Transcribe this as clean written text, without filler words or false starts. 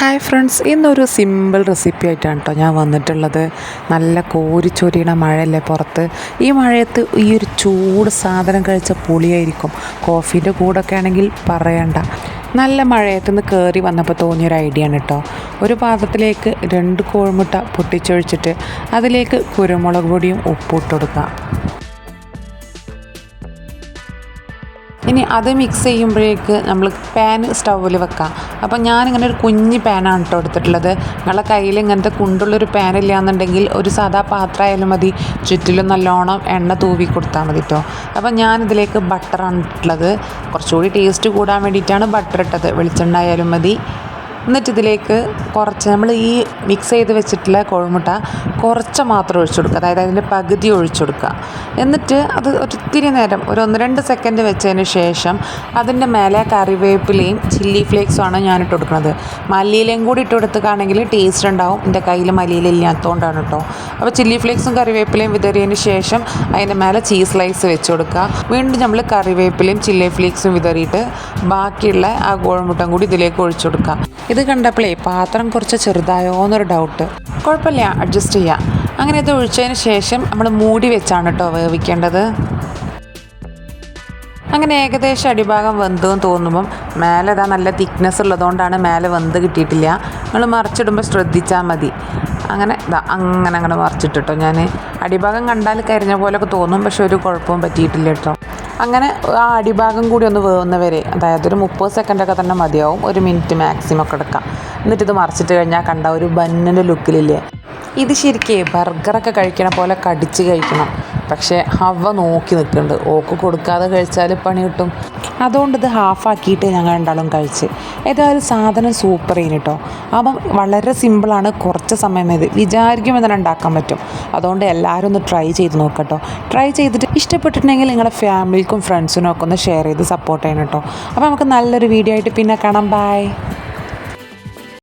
Hi friends, ഇന്നൊരു simple recipe ആയിട്ടാണ് കേട്ടോ ഞാൻ വന്നിട്ടുള്ളത്. നല്ല കോരിച്ചൊരിയണ മഴയല്ലേ പുറത്ത്. ഈ മഴയത്ത് ഈ ഒരു ചൂട് സാധനം കഴിച്ച പൊളിയായിരിക്കും. കോഫീൻ്റെ കൂടൊക്കെ ആണെങ്കിൽ പറയണ്ട. നല്ല മഴയത്തുനിന്ന് കയറി വന്നപ്പോൾ തോന്നിയൊരു ഐഡിയ ആണ് കേട്ടോ. ഒരു പാത്രത്തിലേക്ക് 2 കോഴിമുട്ട പൊട്ടിച്ചൊഴിച്ചിട്ട് അതിലേക്ക് കുരുമുളക് പൊടിയും ഉപ്പും ഇട്ട് കൊടുക്കുക. ഇനി അത് മിക്സ് ചെയ്യുമ്പോഴേക്ക് നമ്മൾ പാൻ സ്റ്റൗവിൽ വെക്കാം. അപ്പം ഞാനിങ്ങനെ ഒരു കുഞ്ഞ് പാനാണ് കേട്ടോ എടുത്തിട്ടുള്ളത്. നിങ്ങളുടെ കയ്യിൽ ഇങ്ങനത്തെ കുണ്ടുള്ളൊരു പാൻ ഇല്ല എന്നുണ്ടെങ്കിൽ ഒരു സാധാ പാത്രമായാലും മതി. ചുറ്റിലും നല്ലോണം എണ്ണ തൂവി കൊടുത്താൽ മതി കേട്ടോ. അപ്പം ഞാനിതിലേക്ക് ബട്ടറാണ് ഇട്ടുള്ളത്. കുറച്ചുകൂടി ടേസ്റ്റ് കൂടാൻ വേണ്ടിയിട്ടാണ് ബട്ടർ ഇട്ടത്. വെളിച്ചെണ്ണ ആയാലും മതി. എന്നിട്ട് ഇതിലേക്ക് കുറച്ച് നമ്മൾ ഈ മിക്സ് ചെയ്ത് വെച്ചിട്ടുള്ള കോഴിമുട്ട കുറച്ച് മാത്രം ഒഴിച്ചു കൊടുക്കുക. അതായത് അതിൻ്റെ പകുതി ഒഴിച്ചു കൊടുക്കുക. എന്നിട്ട് അത് ഒത്തിരി നേരം ഒരു 1-2 സെക്കൻഡ് വെച്ചതിന് ശേഷം അതിൻ്റെ മേലെ കറിവേപ്പിലയും ചില്ലി ഫ്ലേക്സുമാണ് ഞാനിട്ട് കൊടുക്കുന്നത്. മല്ലിയിലയും കൂടി ഇട്ട് കൊടുക്കുകയാണെങ്കിൽ ടേസ്റ്റ് ഉണ്ടാവും. എൻ്റെ കയ്യിൽ മല്ലിയില ഇല്ലാത്തതുകൊണ്ടാണ് കേട്ടോ. അപ്പോൾ ചില്ലി ഫ്ലേക്സും കറിവേപ്പിലയും വിതറിയതിന് ശേഷം അതിൻ്റെ മേലെ ചീസ് സ്ലൈസ് വെച്ച് കൊടുക്കുക. വീണ്ടും നമ്മൾ കറിവേപ്പിലയും ചില്ലി ഫ്ലേക്സും വിതറിയിട്ട് ബാക്കിയുള്ള ആ കോഴിമുട്ടം കൂടി ഇതിലേക്ക് ഒഴിച്ചു കൊടുക്കുക. ഇത് കണ്ടപ്പോഴേ പാത്രം കുറച്ച് ചെറുതായോ എന്നൊരു ഡൗട്ട്. കുഴപ്പമില്ല, അഡ്ജസ്റ്റ് ചെയ്യാം. അങ്ങനെ ഇത് ഒഴിച്ചതിന് ശേഷം നമ്മൾ മൂടി വെച്ചാണ് കേട്ടോ വേവിക്കേണ്ടത്. അങ്ങനെ ഏകദേശം അടിഭാഗം വെന്തെന്ന് തോന്നുമ്പം മേലെ ഇതാ നല്ല തിക്നെസ് ഉള്ളതുകൊണ്ടാണ് മേലെ വെന്ത് കിട്ടിയിട്ടില്ല. നമ്മൾ മറിച്ചിടുമ്പോൾ ശ്രദ്ധിച്ചാൽ മതി. അങ്ങനെ അങ്ങനെ മറിച്ചിട്ടോ. ഞാൻ അടിഭാഗം കണ്ടാൽ കരിഞ്ഞ പോലെയൊക്കെ തോന്നും, പക്ഷെ ഒരു കുഴപ്പവും പറ്റിയിട്ടില്ല കേട്ടോ. അങ്ങനെ ആ അടിഭാഗം കൂടി ഒന്ന് വേവുന്നവരെ, അതായത് ഒരു 30 സെക്കൻഡൊക്കെ തന്നെ മതിയാവും. 1 മിനിറ്റ് മാക്സിമം ഒക്കെ എടുക്കാം. എന്നിട്ട് ഇത് മറിച്ചിട്ട് കഴിഞ്ഞാൽ കണ്ട ഒരു ബന്നിൻ്റെ ലുക്കിലില്ലേ. ഇത് ശരിക്കും ബർഗറൊക്കെ കഴിക്കണ പോലെ കടിച്ച് കഴിക്കണം. പക്ഷേ ഹവ നോക്കി നിൽക്കുന്നുണ്ട്. ഓക്ക് കൊടുക്കാതെ കഴിച്ചാൽ പണി കിട്ടും. അതുകൊണ്ട് ഇത് ഹാഫാക്കിയിട്ട് ഞങ്ങൾ രണ്ടാളും കഴിച്ച്. ഏതായാലും സാധനം സൂപ്പർ ചെയ്യുന്നു കേട്ടോ. അപ്പം വളരെ സിമ്പിളാണ്. കുറച്ച് സമയം ഇത് വിചാരിക്കുമ്പോൾ തന്നെ ഉണ്ടാക്കാൻ പറ്റും. അതുകൊണ്ട് എല്ലാവരും ഒന്ന് ട്രൈ ചെയ്ത് നോക്കട്ടോ. ട്രൈ ചെയ്തിട്ട് ഇഷ്ടപ്പെട്ടിട്ടുണ്ടെങ്കിൽ നിങ്ങളുടെ ഫാമിലിക്കും ഫ്രണ്ട്സിനും ഒക്കെ ഒന്ന് ഷെയർ ചെയ്ത് സപ്പോർട്ട് ചെയ്യണം കേട്ടോ. അപ്പോൾ നമുക്ക് നല്ലൊരു വീഡിയോ ആയിട്ട് പിന്നെ കാണാം. ബൈ.